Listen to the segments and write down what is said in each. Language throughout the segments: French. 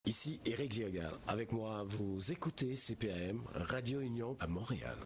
Ici Éric Giagal. Avec moi, vous écoutez CPAM, Radio Union à Montréal.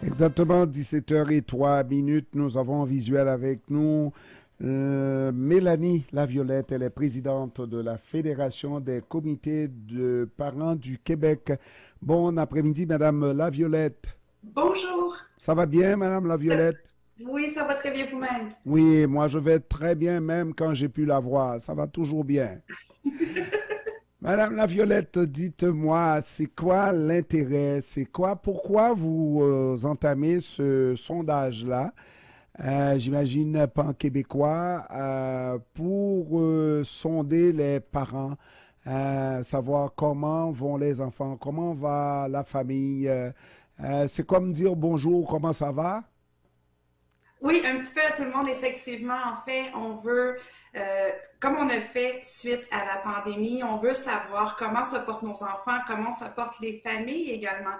Exactement 17h03. Nous avons en visuel avec nous Mélanie Laviolette. Elle est présidente de la Fédération des comités de parents du Québec. Bon après-midi, Madame Laviolette. Bonjour. Ça va bien, Madame Laviolette? Oui, ça va très bien vous-même. Oui, moi je vais très bien même quand j'ai pu la voir. Ça va toujours bien. Madame Laviolette, dites-moi, c'est quoi l'intérêt, pourquoi vous entamez ce sondage-là, j'imagine pan-québécois, pour sonder les parents, savoir comment vont les enfants, comment va la famille. C'est comme dire bonjour, comment ça va? Oui, un petit peu à tout le monde, effectivement. En fait, on veut, comme on a fait suite à la pandémie, on veut savoir comment se portent nos enfants, comment se portent les familles également.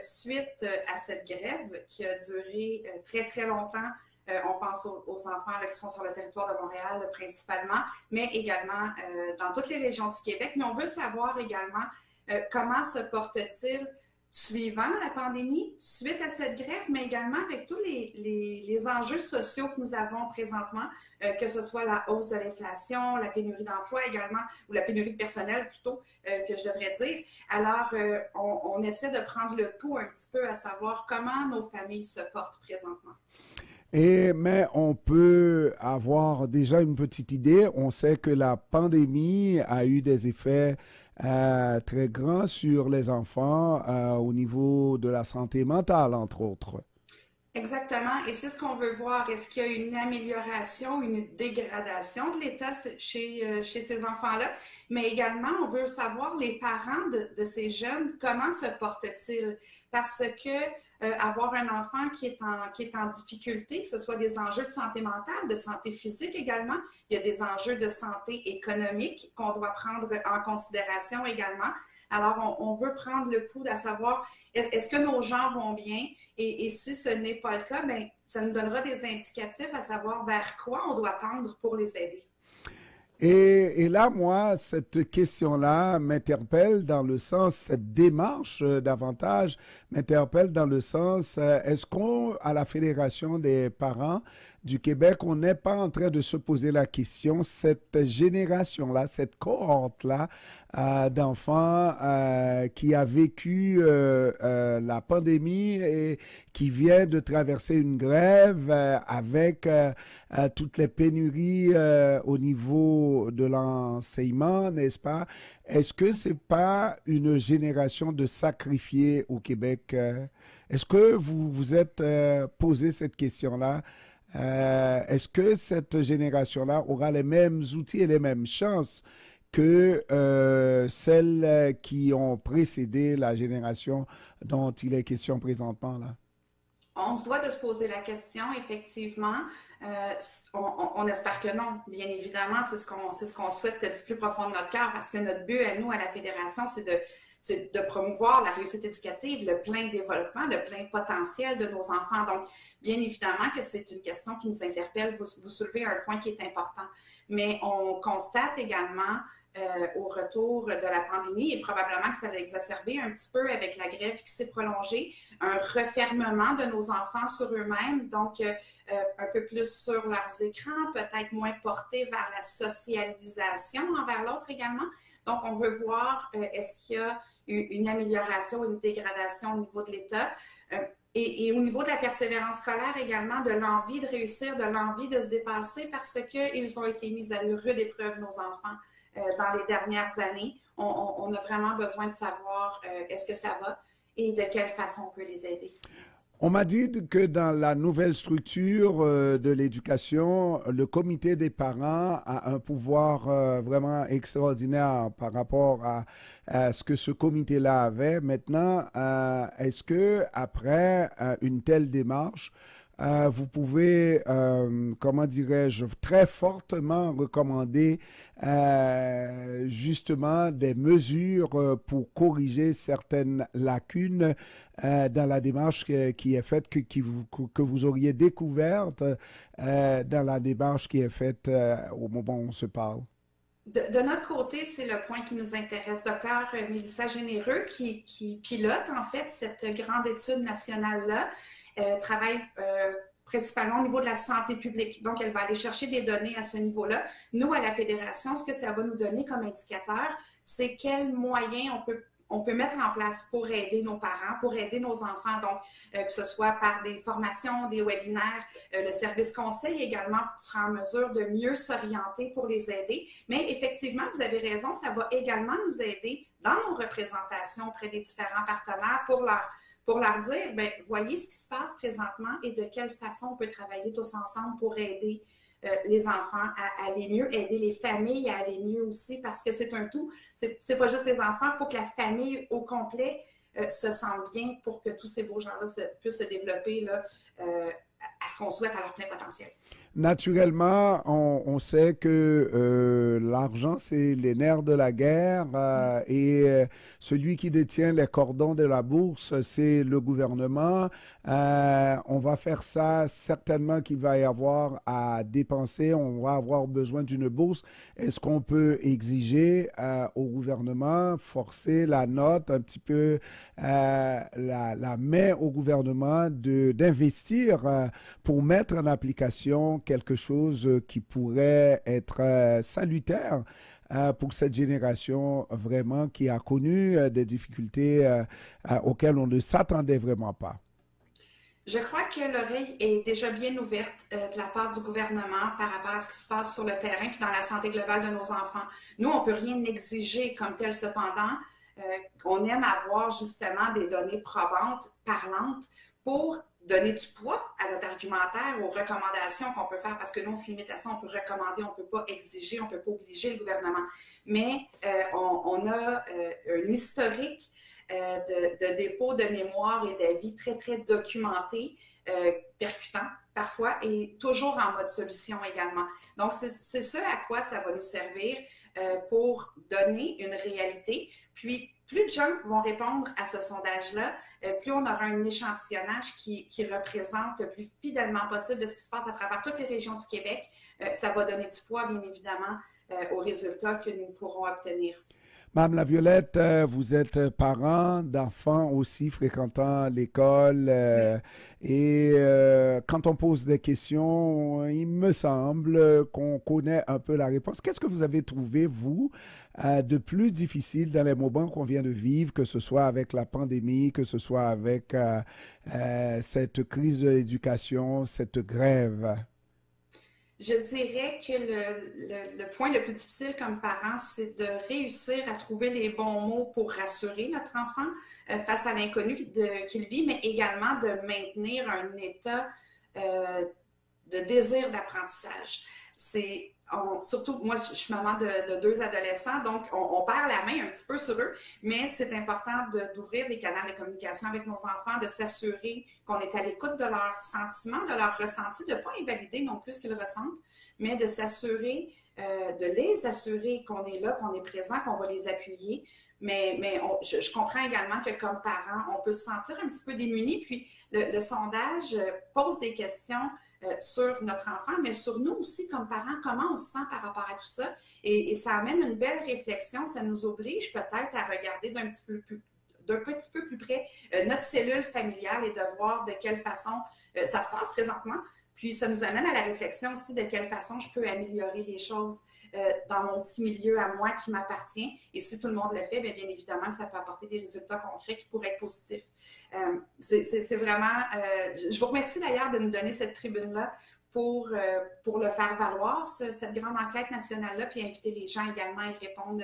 Suite à cette grève qui a duré très, très longtemps, on pense aux enfants là, qui sont sur le territoire de Montréal principalement, mais également dans toutes les régions du Québec. Mais on veut savoir également comment se portent-ils suivant la pandémie, suite à cette grève, mais également avec tous les enjeux sociaux que nous avons présentement, que ce soit la hausse de l'inflation, la pénurie d'emploi également, ou la pénurie de personnel plutôt, que je devrais dire. Alors, on essaie de prendre le pouls un petit peu à savoir comment nos familles se portent présentement. Mais on peut avoir déjà une petite idée. On sait que la pandémie a eu des effets très grands sur les enfants au niveau de la santé mentale, entre autres. Exactement, et c'est ce qu'on veut voir. Est-ce qu'il y a une amélioration, une dégradation de l'état chez ces enfants-là? Mais également, on veut savoir les parents de ces jeunes, comment se portent-ils? Parce que avoir un enfant qui est en difficulté, que ce soit des enjeux de santé mentale, de santé physique également, il y a des enjeux de santé économique qu'on doit prendre en considération également. Alors, on veut prendre le pouls à savoir est-ce que nos gens vont bien et si ce n'est pas le cas, ben, ça nous donnera des indicatifs à savoir vers quoi on doit tendre pour les aider. Et là, moi, cette question-là m'interpelle dans le sens, cette démarche davantage m'interpelle dans le sens, est-ce qu'on, à la Fédération des parents du Québec, on n'est pas en train de se poser la question, cette génération-là, cette cohorte-là d'enfants qui a vécu la pandémie et qui vient de traverser une grève avec toutes les pénuries au niveau de l'enseignement, n'est-ce pas? Est-ce que c'est pas une génération de sacrifiés au Québec? Est-ce que vous vous êtes posé cette question-là? Est-ce que cette génération-là aura les mêmes outils et les mêmes chances que celles qui ont précédé la génération dont il est question présentement là? On se doit de se poser la question, effectivement. On espère que non, bien évidemment, c'est ce qu'on souhaite du plus profond de notre cœur, parce que notre but à nous, à la Fédération, c'est de promouvoir la réussite éducative, le plein développement, le plein potentiel de nos enfants. Donc, bien évidemment que c'est une question qui nous interpelle. Vous soulevez un point qui est important. Mais on constate également au retour de la pandémie et probablement que ça va exacerber un petit peu avec la grève qui s'est prolongée, un refermement de nos enfants sur eux-mêmes, donc un peu plus sur leurs écrans, peut-être moins portés vers la socialisation envers l'autre également. Donc, on veut voir est-ce qu'il y a une amélioration, une dégradation au niveau de l'État. Et au niveau de la persévérance scolaire également, de l'envie de réussir, de l'envie de se dépasser parce qu'ils ont été mis à rude épreuve, nos enfants, dans les dernières années. On a vraiment besoin de savoir est-ce que ça va et de quelle façon on peut les aider. On m'a dit que dans la nouvelle structure de l'éducation, le comité des parents a un pouvoir vraiment extraordinaire par rapport à ce que ce comité-là avait. Maintenant, est-ce que après une telle démarche, vous pouvez, comment dirais-je, très fortement recommander justement des mesures pour corriger certaines lacunes dans la démarche qui est faite, que vous auriez découverte dans la démarche qui est faite au moment où on se parle? De notre côté, c'est le point qui nous intéresse. Docteur Mélissa Généreux, qui pilote en fait cette grande étude nationale-là, travaille principalement au niveau de la santé publique. Donc, elle va aller chercher des données à ce niveau-là. Nous, à la Fédération, ce que ça va nous donner comme indicateur, c'est quels moyens on peut mettre en place pour aider nos parents, pour aider nos enfants, donc que ce soit par des formations, des webinaires, le service conseil également sera en mesure de mieux s'orienter pour les aider. Mais effectivement, vous avez raison, ça va également nous aider dans nos représentations auprès des différents partenaires pour leur dire, bien, voyez ce qui se passe présentement et de quelle façon on peut travailler tous ensemble pour aider les enfants à aller mieux, aider les familles à aller mieux aussi, parce que c'est un tout. C'est pas juste les enfants, il faut que la famille au complet se sente bien pour que tous ces beaux gens-là puissent se développer là, à ce qu'on souhaite à leur plein potentiel. Naturellement, on sait que l'argent, c'est les nerfs de la guerre et celui qui détient les cordons de la bourse, c'est le gouvernement. On va faire ça, certainement qu'il va y avoir à dépenser, on va avoir besoin d'une bourse. Est-ce qu'on peut exiger au gouvernement, forcer la note, un petit peu la main au gouvernement d'investir pour mettre en application quelque chose qui pourrait être salutaire pour cette génération vraiment qui a connu des difficultés auxquelles on ne s'attendait vraiment pas? Je crois que l'oreille est déjà bien ouverte de la part du gouvernement par rapport à ce qui se passe sur le terrain puis dans la santé globale de nos enfants. Nous, on ne peut rien exiger comme tel. Cependant, on aime avoir justement des données probantes, parlantes, pour donner du poids à notre argumentaire, aux recommandations qu'on peut faire, parce que nous, on se limite à ça, on peut recommander, on ne peut pas exiger, on ne peut pas obliger le gouvernement. Mais on a un historique de dépôt de mémoire et d'avis très, très documenté, percutant parfois, et toujours en mode solution également. Donc, c'est ce à quoi ça va nous servir pour donner une réalité. Puis, plus de gens vont répondre à ce sondage-là, plus on aura un échantillonnage qui représente le plus fidèlement possible de ce qui se passe à travers toutes les régions du Québec. Ça va donner du poids, bien évidemment, aux résultats que nous pourrons obtenir. Madame Laviolette, vous êtes parent d'enfants aussi fréquentant l'école et quand on pose des questions, il me semble qu'on connaît un peu la réponse. Qu'est-ce que vous avez trouvé, vous, de plus difficile dans les moments qu'on vient de vivre, que ce soit avec la pandémie, que ce soit avec cette crise de l'éducation, cette grève? Je dirais que le point le plus difficile comme parent, c'est de réussir à trouver les bons mots pour rassurer notre enfant face à l'inconnu qu'il vit, mais également de maintenir un état de désir d'apprentissage. Surtout, moi, je suis maman de deux adolescents, donc on perd la main un petit peu sur eux, mais c'est important d'ouvrir des canaux de communication avec nos enfants, de s'assurer qu'on est à l'écoute de leurs sentiments, de leurs ressentis, de ne pas invalider non plus ce qu'ils ressentent, mais de s'assurer, de les assurer qu'on est là, qu'on est présent, qu'on va les appuyer. Mais je comprends également que comme parents, on peut se sentir un petit peu démunis, puis le sondage pose des questions sur notre enfant, mais sur nous aussi comme parents, comment on se sent par rapport à tout ça. Et ça amène une belle réflexion, ça nous oblige peut-être à regarder d'un petit peu plus près notre cellule familiale et de voir de quelle façon ça se passe présentement. Puis ça nous amène à la réflexion aussi de quelle façon je peux améliorer les choses dans mon petit milieu à moi qui m'appartient. Et si tout le monde le fait, bien évidemment, ça peut apporter des résultats concrets qui pourraient être positifs. C'est vraiment... je vous remercie d'ailleurs de nous donner cette tribune-là pour le faire valoir, cette grande enquête nationale-là, puis inviter les gens également à y répondre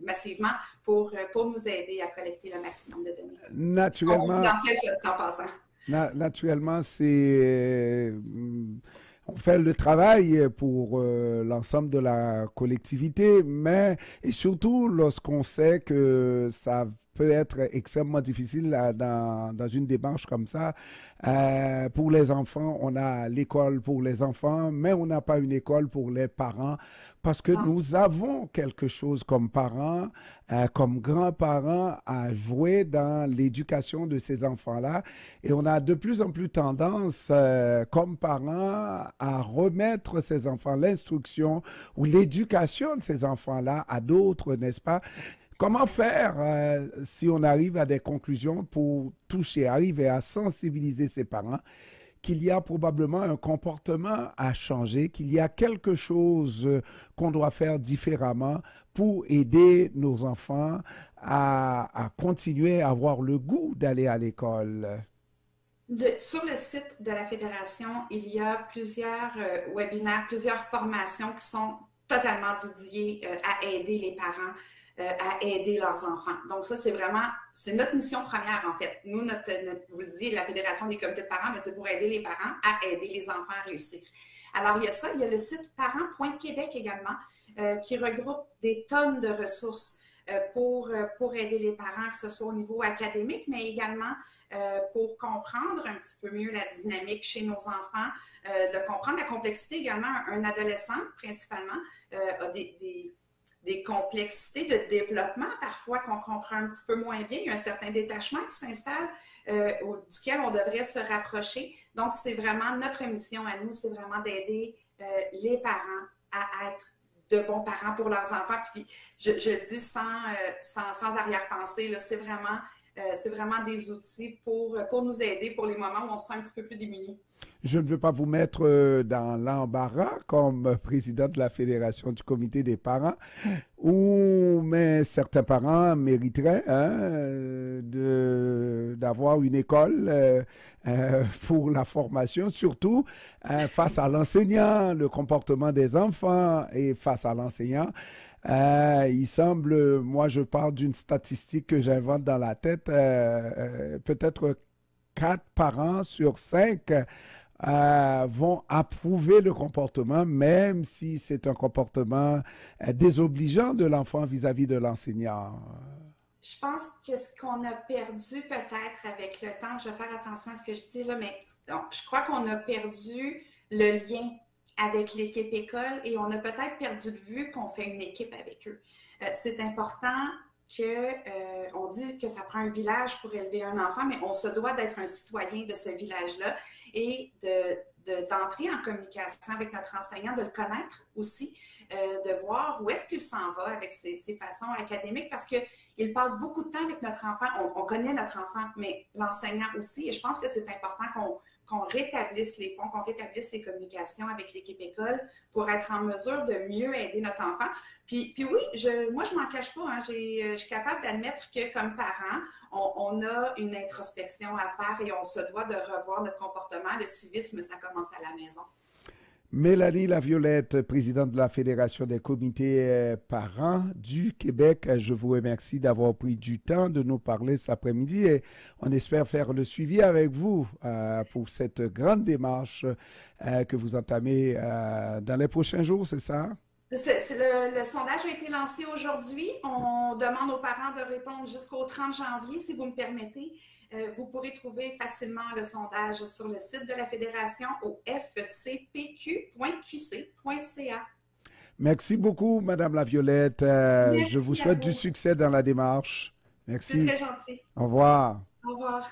massivement pour nous aider à collecter le maximum de données. Naturellement, En passant. Naturellement, on fait le travail pour l'ensemble de la collectivité, mais et surtout lorsqu'on sait que ça peut être extrêmement difficile dans une démarche comme ça. Pour les enfants, on a l'école pour les enfants, mais on n'a pas une école pour les parents parce que nous avons quelque chose comme parents, comme grands-parents à jouer dans l'éducation de ces enfants-là. Et on a de plus en plus tendance, comme parents, à remettre ces enfants, l'instruction ou l'éducation de ces enfants-là à d'autres, n'est-ce pas? Comment faire si on arrive à des conclusions pour arriver à sensibiliser ses parents qu'il y a probablement un comportement à changer, qu'il y a quelque chose qu'on doit faire différemment pour aider nos enfants à continuer à avoir le goût d'aller à l'école? Sur le site de la Fédération, il y a plusieurs webinaires, plusieurs formations qui sont totalement dédiées à aider les parents à aider leurs enfants. Donc ça, c'est notre mission première en fait. Nous, vous le disiez, la Fédération des comités de parents, mais c'est pour aider les parents à aider les enfants à réussir. Alors, il y a ça, il y a le site parents.québec également, qui regroupe des tonnes de ressources pour aider les parents, que ce soit au niveau académique, mais également pour comprendre un petit peu mieux la dynamique chez nos enfants, de comprendre la complexité également. Un adolescent, principalement, a des complexités de développement, parfois qu'on comprend un petit peu moins bien. Il y a un certain détachement qui s'installe, duquel on devrait se rapprocher. Donc, c'est vraiment notre mission à nous, c'est vraiment d'aider les parents à être de bons parents pour leurs enfants. Puis, je le dis sans arrière-pensée, là, c'est vraiment des outils pour nous aider pour les moments où on se sent un petit peu plus démunis. Je ne veux pas vous mettre dans l'embarras comme président de la Fédération du comité des parents, mais certains parents mériteraient d'avoir une école pour la formation, surtout face à l'enseignant, le comportement des enfants et face à l'enseignant. Il semble, moi je pars d'une statistique que j'invente dans la tête, peut-être 4 parents sur 5 vont approuver le comportement, même si c'est un comportement désobligeant de l'enfant vis-à-vis de l'enseignant. Je pense que ce qu'on a perdu peut-être avec le temps, je vais faire attention à ce que je dis là, mais je crois qu'on a perdu le lien avec l'équipe école et on a peut-être perdu de vue qu'on fait une équipe avec eux. C'est important on dit que ça prend un village pour élever un enfant, mais on se doit d'être un citoyen de ce village-là et d'entrer en communication avec notre enseignant, de le connaître aussi, de voir où est-ce qu'il s'en va avec ses façons académiques, parce qu'il passe beaucoup de temps avec notre enfant. On connaît notre enfant, mais l'enseignant aussi, et je pense que c'est important qu'on rétablisse les ponts, qu'on rétablisse les communications avec l'équipe école pour être en mesure de mieux aider notre enfant. Puis oui, moi, je m'en cache pas. Hein, je suis capable d'admettre que comme parents, on a une introspection à faire et on se doit de revoir notre comportement. Le civisme, ça commence à la maison. Mélanie Laviolette, présidente de la Fédération des comités parents du Québec, je vous remercie d'avoir pris du temps de nous parler cet après-midi et on espère faire le suivi avec vous pour cette grande démarche que vous entamez dans les prochains jours, c'est ça? Le sondage a été lancé aujourd'hui. On demande aux parents de répondre jusqu'au 30 janvier, si vous me permettez. Vous pourrez trouver facilement le sondage sur le site de la Fédération au fcpq.qc.ca. Merci beaucoup, Madame Laviolette. Je vous souhaite du succès dans la démarche. Merci. C'est très gentil. Au revoir. Au revoir.